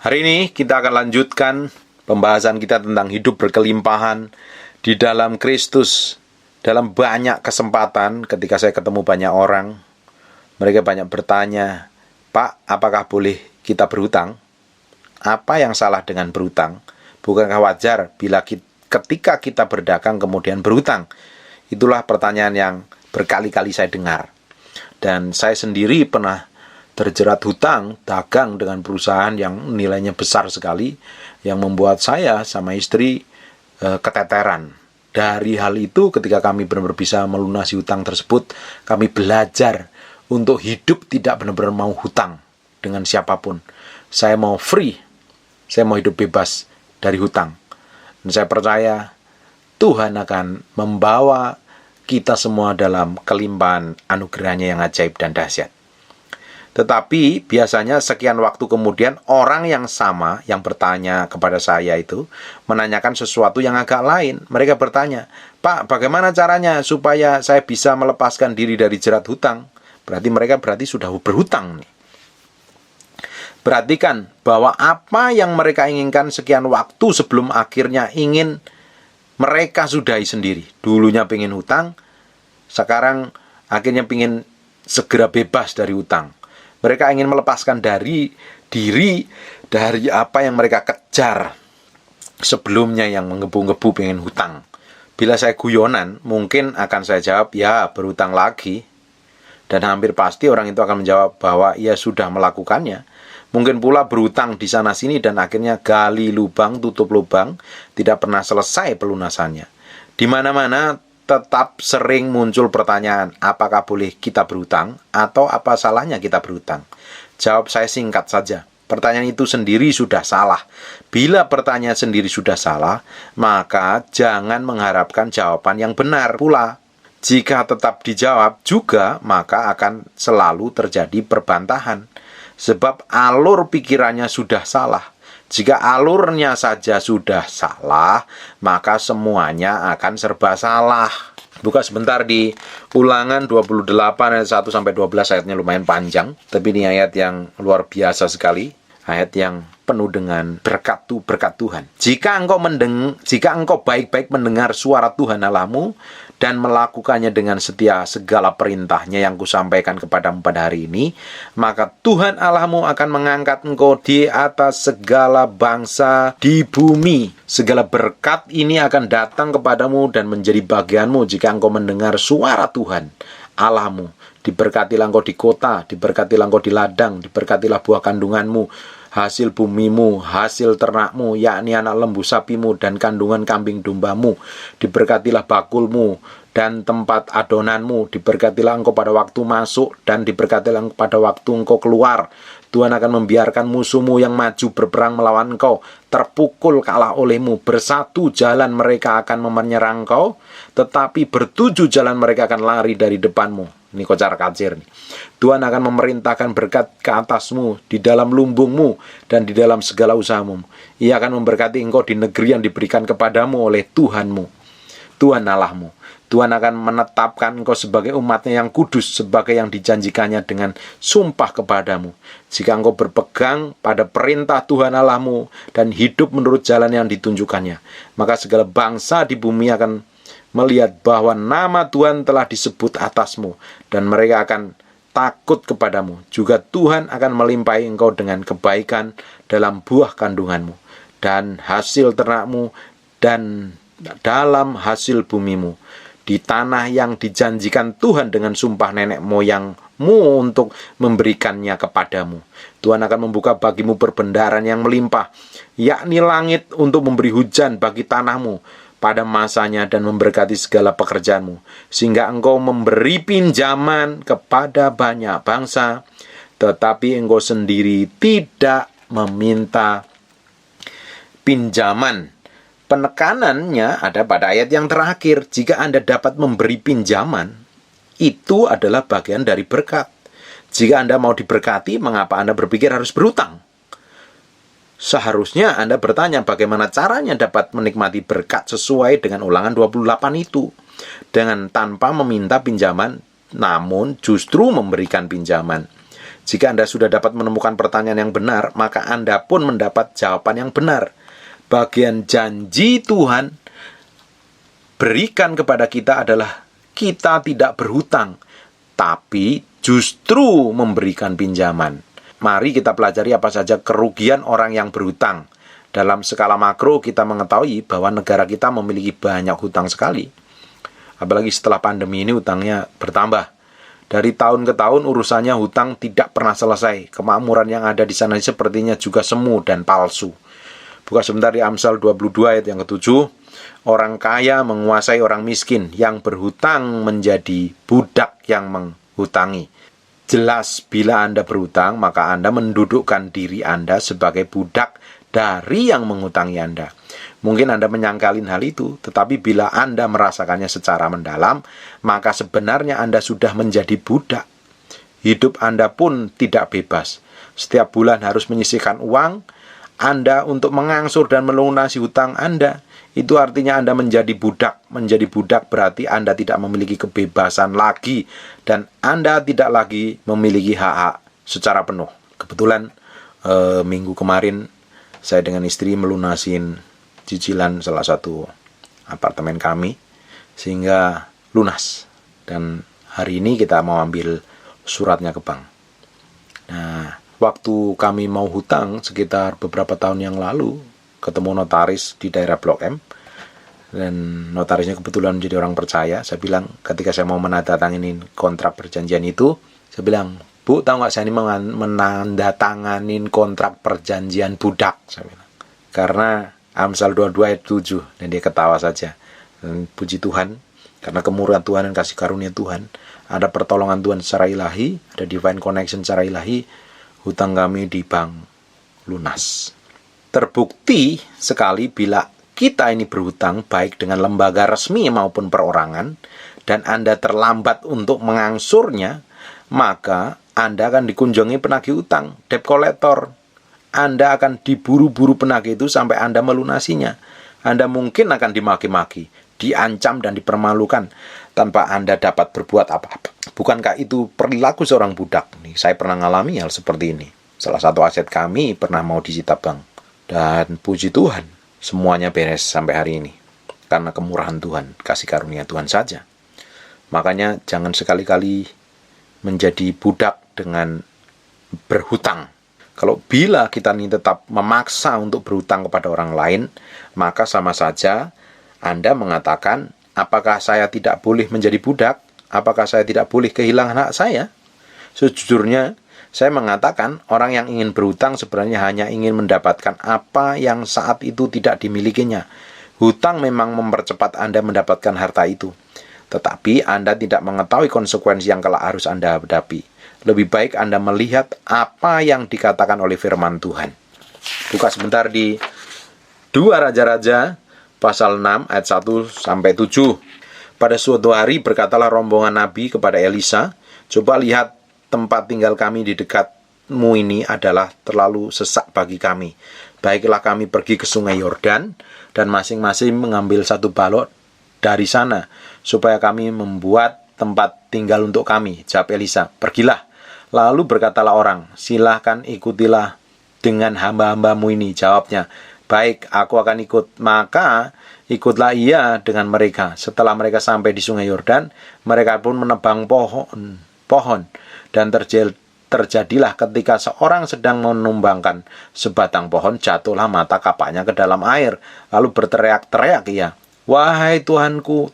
Hari ini kita akan lanjutkan pembahasan kita tentang hidup berkelimpahan di dalam Kristus. Dalam banyak kesempatan ketika saya ketemu banyak orang, mereka banyak bertanya, "Pak, apakah boleh kita berhutang? Apa yang salah dengan berhutang? Bukankah wajar bila ketika kita berdagang kemudian berhutang?" Itulah pertanyaan yang berkali-kali saya dengar. Dan saya sendiri pernah terjerat hutang dagang dengan perusahaan yang nilainya besar sekali, yang membuat saya sama istri keteteran. Dari hal itu, ketika kami benar-benar bisa melunasi hutang tersebut, kami belajar untuk hidup tidak benar-benar mau hutang dengan siapapun. Saya mau free, saya mau hidup bebas dari hutang. Dan saya percaya Tuhan akan membawa kita semua dalam kelimpahan anugerahnya yang ajaib dan dahsyat. Tetapi biasanya sekian waktu kemudian orang yang sama yang bertanya kepada saya itu menanyakan sesuatu yang agak lain. Mereka bertanya, "Pak, bagaimana caranya supaya saya bisa melepaskan diri dari jerat hutang?" Berarti sudah berhutang nih. Perhatikan bahwa apa yang mereka inginkan sekian waktu sebelum akhirnya ingin mereka sudahi sendiri. Dulunya pengen hutang, sekarang akhirnya pengen segera bebas dari hutang. Mereka ingin melepaskan diri dari apa yang mereka kejar sebelumnya yang menggebu-gebu pengen hutang. Bila saya guyonan, mungkin akan saya jawab, "Ya, berhutang lagi." Dan hampir pasti orang itu akan menjawab bahwa ia sudah melakukannya. Mungkin pula berhutang di sana-sini dan akhirnya gali lubang, tutup lubang, tidak pernah selesai pelunasannya. Di mana-mana tetap sering muncul pertanyaan, apakah boleh kita berhutang atau apa salahnya kita berhutang? Jawab saya singkat saja. Pertanyaan itu sendiri sudah salah. Bila pertanyaan sendiri sudah salah, maka jangan mengharapkan jawaban yang benar pula. Jika tetap dijawab juga, maka akan selalu terjadi perbantahan. Sebab alur pikirannya sudah salah. Jika alurnya saja sudah salah, maka semuanya akan serba salah. Buka sebentar di Ulangan 28 ayat 1-12, ayatnya lumayan panjang, tapi ini ayat yang luar biasa sekali, ayat yang penuh dengan berkat Tuhan. Jika engkau baik-baik mendengar suara Tuhan Allahmu dan melakukannya dengan setia segala perintahnya yang kusampaikan kepadamu pada hari ini, maka Tuhan Allahmu akan mengangkat engkau di atas segala bangsa di bumi. Segala berkat ini akan datang kepadamu dan menjadi bagianmu jika engkau mendengar suara Tuhan Allahmu. Diberkatilah engkau di kota, diberkatilah engkau di ladang, diberkatilah buah kandunganmu, hasil bumimu, hasil ternakmu, yakni anak lembu sapimu dan kandungan kambing dombamu. Diberkatilah bakulmu dan tempat adonanmu. Diberkatilah engkau pada waktu masuk dan diberkatilah engkau pada waktu engkau keluar. Tuhan akan membiarkan musuhmu yang maju berperang melawan engkau terpukul kalah olehmu. Bersatu jalan mereka akan menyerang engkau, tetapi bertujuh jalan mereka akan lari dari depanmu. Ini kocar kacir nih. Tuhan akan memerintahkan berkat ke atasmu, di dalam lumbungmu, dan di dalam segala usahamu. Ia akan memberkati engkau di negeri yang diberikan kepadamu oleh Tuhanmu, Tuhan Allahmu. Tuhan akan menetapkan engkau sebagai umatnya yang kudus, sebagai yang dijanjikannya dengan sumpah kepadamu. Jika engkau berpegang pada perintah Tuhan Allahmu dan hidup menurut jalan yang ditunjukkannya, maka segala bangsa di bumi akan melihat bahwa nama Tuhan telah disebut atasmu, dan mereka akan takut kepadamu. Juga Tuhan akan melimpahi engkau dengan kebaikan dalam buah kandunganmu, dan hasil ternakmu, dan dalam hasil bumimu, di tanah yang dijanjikan Tuhan dengan sumpah nenek moyangmu untuk memberikannya kepadamu. Tuhan akan membuka bagimu perbendaharaan yang melimpah, yakni langit untuk memberi hujan bagi tanahmu pada masanya dan memberkati segala pekerjaanmu, sehingga engkau memberi pinjaman kepada banyak bangsa, tetapi engkau sendiri tidak meminta pinjaman. Penekanannya ada pada ayat yang terakhir. Jika Anda dapat memberi pinjaman, itu adalah bagian dari berkat. Jika Anda mau diberkati, mengapa Anda berpikir harus berhutang? Seharusnya Anda bertanya bagaimana caranya dapat menikmati berkat sesuai dengan Ulangan 28 itu. Dengan tanpa meminta pinjaman, namun justru memberikan pinjaman. Jika Anda sudah dapat menemukan pertanyaan yang benar, maka Anda pun mendapat jawaban yang benar. Bagian janji Tuhan berikan kepada kita adalah kita tidak berhutang, tapi justru memberikan pinjaman. Mari kita pelajari apa saja kerugian orang yang berhutang. Dalam skala makro kita mengetahui bahwa negara kita memiliki banyak hutang sekali. Apalagi setelah pandemi ini hutangnya bertambah. Dari tahun ke tahun urusannya hutang tidak pernah selesai. Kemakmuran yang ada di sana sepertinya juga semu dan palsu. Buka sebentar di Amsal 22 ayat yang ke-7. Orang kaya menguasai orang miskin, yang berhutang menjadi budak yang menghutangi. Jelas bila Anda berhutang, maka Anda mendudukkan diri Anda sebagai budak dari yang menghutangi Anda. Mungkin Anda menyangkalin hal itu, tetapi bila Anda merasakannya secara mendalam, maka sebenarnya Anda sudah menjadi budak. Hidup Anda pun tidak bebas. Setiap bulan harus menyisihkan uang Anda untuk mengangsur dan melunasi hutang Anda. Itu artinya Anda menjadi budak. Menjadi budak berarti Anda tidak memiliki kebebasan lagi, dan Anda tidak lagi memiliki hak-hak secara penuh. Kebetulan minggu kemarin saya dengan istri melunasin cicilan salah satu apartemen kami sehingga lunas, dan hari ini kita mau ambil suratnya ke bank. Nah, waktu kami mau hutang sekitar beberapa tahun yang lalu, ketemu notaris di daerah Blok M, dan notarisnya kebetulan menjadi orang percaya. Saya bilang, ketika saya mau menandatangani kontrak perjanjian itu, saya bilang, Bu, tahu nggak saya ini menandatanganin kontrak perjanjian budak, saya bilang. Karena Amsal 22 ayat 7, dan dia ketawa saja. Dan puji Tuhan, karena kemurahan Tuhan dan kasih karunia Tuhan, ada pertolongan Tuhan secara ilahi, ada divine connection secara ilahi, hutang kami di bank lunas. Terbukti sekali bila kita ini berhutang baik dengan lembaga resmi maupun perorangan, dan Anda terlambat untuk mengangsurnya, maka Anda akan dikunjungi penagih utang, debt collector. Anda akan diburu-buru penagih itu sampai Anda melunasinya. Anda mungkin akan dimaki-maki, diancam dan dipermalukan tanpa Anda dapat berbuat apa-apa. Bukankah itu perilaku seorang budak? Saya pernah mengalami hal seperti ini. Salah satu aset kami pernah mau disita bank. Dan puji Tuhan, semuanya beres sampai hari ini. Karena kemurahan Tuhan, kasih karunia Tuhan saja. Makanya jangan sekali-kali menjadi budak dengan berhutang. Kalau bila kita ini tetap memaksa untuk berhutang kepada orang lain, maka sama saja Anda mengatakan, apakah saya tidak boleh menjadi budak? Apakah saya tidak boleh kehilangan hak saya? Sejujurnya, saya mengatakan orang yang ingin berhutang sebenarnya hanya ingin mendapatkan apa yang saat itu tidak dimilikinya. Hutang memang mempercepat Anda mendapatkan harta itu. Tetapi Anda tidak mengetahui konsekuensi yang kelak harus Anda hadapi. Lebih baik Anda melihat apa yang dikatakan oleh firman Tuhan. Buka sebentar di 2 Raja-Raja pasal 6 ayat 1-7. Pada suatu hari berkatalah rombongan nabi kepada Elisa, "Coba lihat, tempat tinggal kami di dekatmu ini adalah terlalu sesak bagi kami. Baiklah kami pergi ke sungai Yordan dan masing-masing mengambil satu balok dari sana, supaya kami membuat tempat tinggal untuk kami." Jawab Elisa, "Pergilah." Lalu berkatalah orang, "Silahkan ikutilah dengan hamba-hambamu ini." Jawabnya, "Baik, aku akan ikut." Maka ikutlah ia dengan mereka. Setelah mereka sampai di sungai Yordan, mereka pun menebang pohon. Dan terjadilah ketika seorang sedang menumbangkan sebatang pohon, jatuhlah mata kapaknya ke dalam air. Lalu berteriak-teriak ia, "Wahai Tuanku,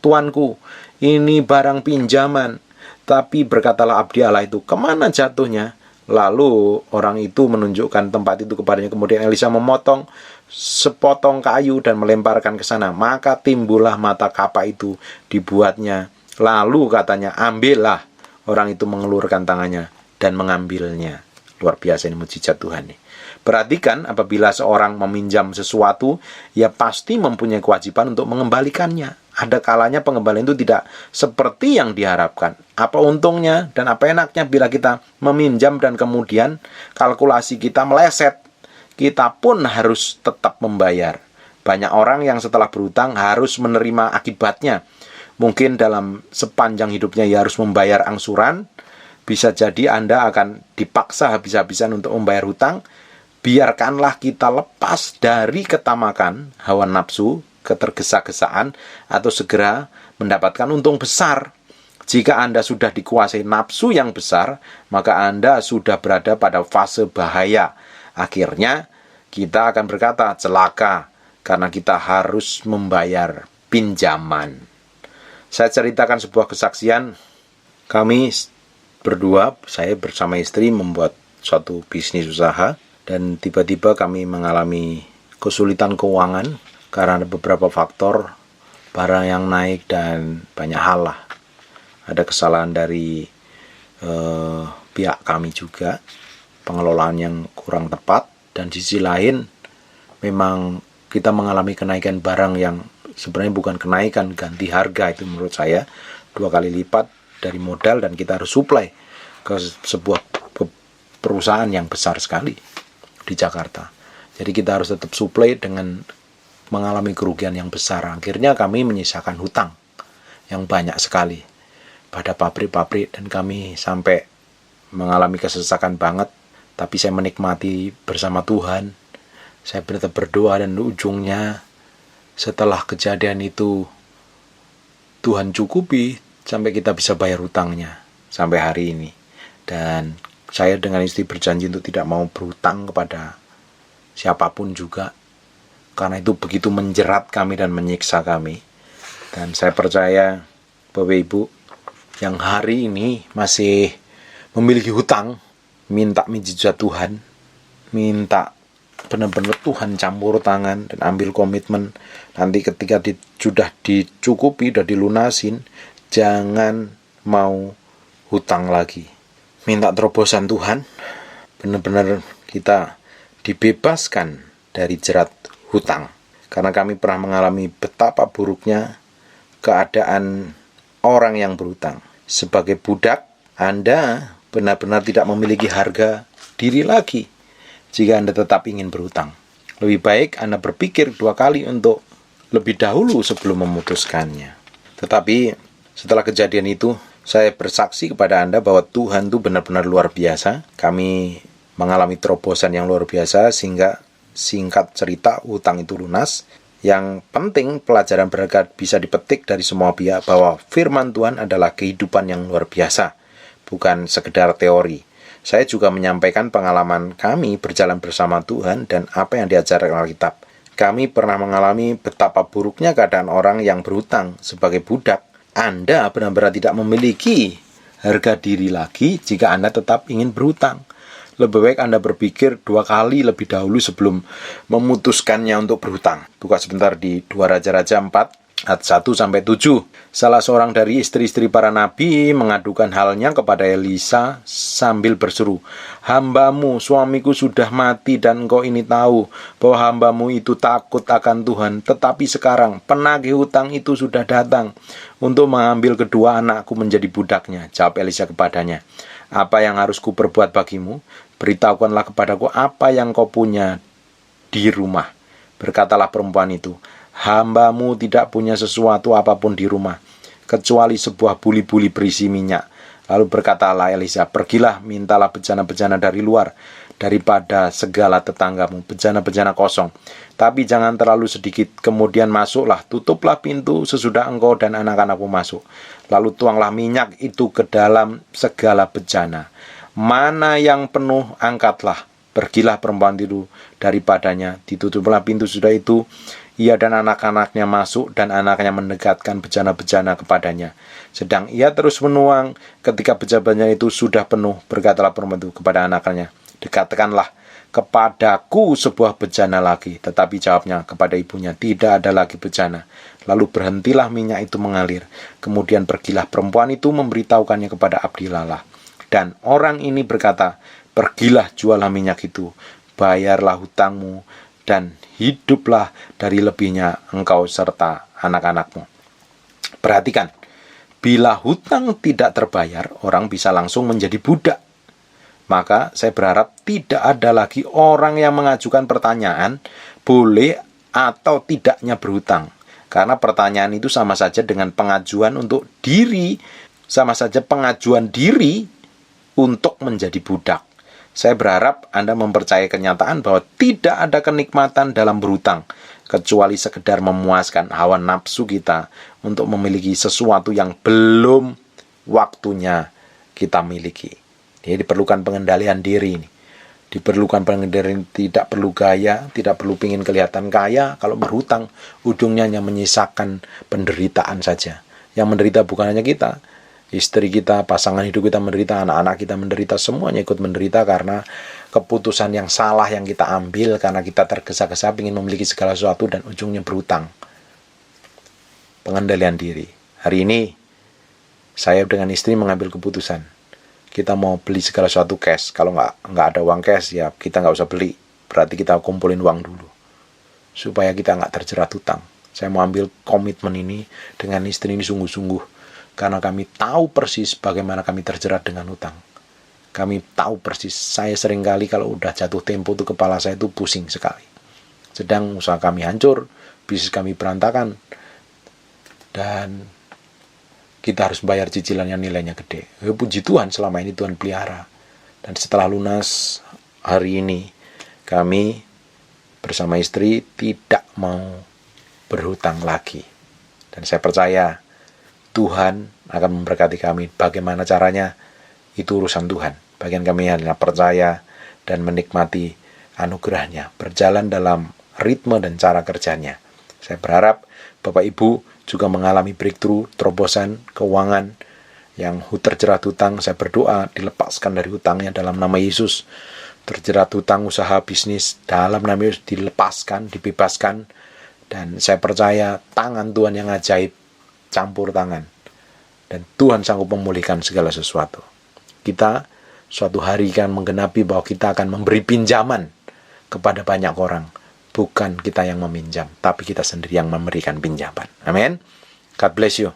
ini barang pinjaman." Tapi berkatalah abdi Allah itu, "Kemana jatuhnya?" Lalu orang itu menunjukkan tempat itu kepadanya. Kemudian Elisa memotong sepotong kayu dan melemparkan ke sana. Maka timbullah mata kapak itu dibuatnya. Lalu katanya, "Ambillah." Orang itu mengelurkan tangannya dan mengambilnya. Luar biasa ini mujizat Tuhan nih. Perhatikan, apabila seorang meminjam sesuatu, ia pasti mempunyai kewajiban untuk mengembalikannya. Ada kalanya pengembalian itu tidak seperti yang diharapkan. Apa untungnya dan apa enaknya bila kita meminjam dan kemudian kalkulasi kita meleset. Kita pun harus tetap membayar. Banyak orang yang setelah berhutang harus menerima akibatnya. Mungkin dalam sepanjang hidupnya ia harus membayar angsuran, bisa jadi Anda akan dipaksa habis-habisan untuk membayar hutang. Biarkanlah kita lepas dari ketamakan, hawa nafsu, ketergesa-gesaan, atau segera mendapatkan untung besar. Jika Anda sudah dikuasai nafsu yang besar, maka Anda sudah berada pada fase bahaya. Akhirnya, kita akan berkata, celaka, karena kita harus membayar pinjaman. Saya ceritakan sebuah kesaksian. Kami berdua, saya bersama istri membuat suatu bisnis usaha, dan tiba-tiba kami mengalami kesulitan keuangan karena ada beberapa faktor, barang yang naik dan banyak hal lah. Ada kesalahan dari pihak kami juga, pengelolaan yang kurang tepat, dan di sisi lain memang kita mengalami kenaikan barang yang sebenarnya bukan kenaikan, ganti harga. Itu menurut saya 2 kali lipat dari modal, dan kita harus supply ke sebuah perusahaan yang besar sekali di Jakarta. Jadi kita harus tetap supply dengan mengalami kerugian yang besar. Akhirnya kami menyisakan hutang yang banyak sekali pada pabrik-pabrik, dan kami sampai mengalami kesesakan banget. Tapi saya menikmati bersama Tuhan. Saya tetap berdoa, dan ujungnya setelah kejadian itu Tuhan cukupi sampai kita bisa bayar hutangnya sampai hari ini. Dan saya dengan istri berjanji untuk tidak mau berhutang kepada siapapun juga, karena itu begitu menjerat kami dan menyiksa kami. Dan saya percaya Bapak Ibu yang hari ini masih memiliki hutang, minta mujizat Tuhan, minta benar-benar Tuhan campur tangan dan ambil komitmen. Nanti ketika sudah dicukupi, sudah dilunasin, jangan mau hutang lagi. Minta terobosan Tuhan, benar-benar kita dibebaskan dari jerat hutang. Karena kami pernah mengalami betapa buruknya keadaan orang yang berhutang. Sebagai budak, Anda benar-benar tidak memiliki harga diri lagi jika Anda tetap ingin berhutang. Lebih baik Anda berpikir 2 kali untuk lebih dahulu sebelum memutuskannya. Tetapi setelah kejadian itu, saya bersaksi kepada Anda bahwa Tuhan itu benar-benar luar biasa. Kami mengalami terobosan yang luar biasa, sehingga singkat cerita hutang itu lunas. Yang penting pelajaran berharga bisa dipetik dari semua pihak bahwa firman Tuhan adalah kehidupan yang luar biasa, bukan sekedar teori. Saya juga menyampaikan pengalaman kami berjalan bersama Tuhan dan apa yang diajarkan Alkitab. Kami pernah mengalami betapa buruknya keadaan orang yang berhutang sebagai budak. Anda benar-benar tidak memiliki harga diri lagi jika Anda tetap ingin berhutang. Lebih baik Anda berpikir 2 kali lebih dahulu sebelum memutuskannya untuk berhutang. Buka sebentar di 2 Raja-Raja 4 ayat 1-7. Salah seorang dari istri-istri para nabi mengadukan halnya kepada Elisa sambil berseru, "Hambamu, suamiku sudah mati, dan engkau ini tahu bahwa hambamu itu takut akan Tuhan. Tetapi sekarang penagih hutang itu sudah datang untuk mengambil kedua anakku menjadi budaknya." Jawab Elisa kepadanya, "Apa yang harus kuperbuat bagimu? Beritahukanlah kepadaku apa yang kau punya di rumah." Berkatalah perempuan itu, "Hambamu tidak punya sesuatu apapun di rumah, kecuali sebuah buli-buli berisi minyak." Lalu berkatalah Elisa, "Pergilah, mintalah bejana-bejana dari luar, daripada segala tetanggamu, bejana-bejana kosong. Tapi jangan terlalu sedikit. Kemudian masuklah, tutuplah pintu sesudah engkau dan anak-anakmu masuk. Lalu tuanglah minyak itu ke dalam segala bejana. Mana yang penuh, angkatlah. Pergilah perempuan itu daripadanya. Ditutuplah pintu sudah itu. Ia dan anak-anaknya masuk, dan anaknya mendekatkan bejana-bejana kepadanya. Sedang ia terus menuang. Ketika bejana-bejana itu sudah penuh, berkatalah perempuan itu kepada anaknya, "Dekatkanlah kepadaku sebuah bejana lagi." Tetapi jawabnya kepada ibunya, "Tidak ada lagi bejana." Lalu berhentilah minyak itu mengalir. Kemudian pergilah perempuan itu memberitahukannya kepada Abdilalah. Dan orang ini berkata, "Pergilah, jualah minyak itu, bayarlah hutangmu, dan hiduplah dari lebihnya engkau serta anak-anakmu." Perhatikan, bila hutang tidak terbayar, orang bisa langsung menjadi budak. Maka saya berharap tidak ada lagi orang yang mengajukan pertanyaan boleh atau tidaknya berhutang. Karena pertanyaan itu sama saja dengan pengajuan untuk diri, sama saja pengajuan diri untuk menjadi budak. Saya berharap Anda mempercayai kenyataan bahwa tidak ada kenikmatan dalam berhutang, kecuali sekedar memuaskan hawa nafsu kita untuk memiliki sesuatu yang belum waktunya kita miliki. Jadi diperlukan pengendalian diri ini. Diperlukan pengendalian, tidak perlu gaya, tidak perlu ingin kelihatan kaya. Kalau berhutang, ujungnya hanya menyisakan penderitaan saja. Yang menderita bukan hanya kita, istri kita, pasangan hidup kita menderita, anak-anak kita menderita, semuanya ikut menderita karena keputusan yang salah yang kita ambil, karena kita tergesa-gesa ingin memiliki segala sesuatu dan ujungnya berhutang. Pengendalian diri. Hari ini, saya dengan istri mengambil keputusan. Kita mau beli segala sesuatu cash. Kalau nggak ada uang cash, ya kita nggak usah beli. Berarti kita kumpulin uang dulu. Supaya kita nggak terjerat hutang. Saya mau ambil komitmen ini dengan istri ini sungguh-sungguh. Karena kami tahu persis bagaimana kami terjerat dengan hutang. Kami tahu persis, saya seringkali kalau udah jatuh tempo itu kepala saya itu pusing sekali. Sedang usaha kami hancur, bisnis kami berantakan, dan kita harus bayar cicilan yang nilainya gede. Puji Tuhan, selama ini Tuhan pelihara. Dan setelah lunas hari ini, kami bersama istri tidak mau berhutang lagi. Dan saya percaya Tuhan akan memberkati kami. Bagaimana caranya? Itu urusan Tuhan. Bagian kami hanya percaya dan menikmati anugerahnya. Berjalan dalam ritme dan cara kerjanya. Saya berharap Bapak Ibu juga mengalami breakthrough, terobosan, keuangan yang terjerat hutang. Saya berdoa dilepaskan dari hutangnya dalam nama Yesus. Terjerat hutang usaha bisnis dalam nama Yesus dilepaskan, dibebaskan. Dan saya percaya tangan Tuhan yang ajaib campur tangan, dan Tuhan sanggup memulihkan segala sesuatu. Kita suatu hari akan menggenapi bahwa kita akan memberi pinjaman kepada banyak orang. Bukan kita yang meminjam, tapi kita sendiri yang memberikan pinjaman. Amin. God bless you.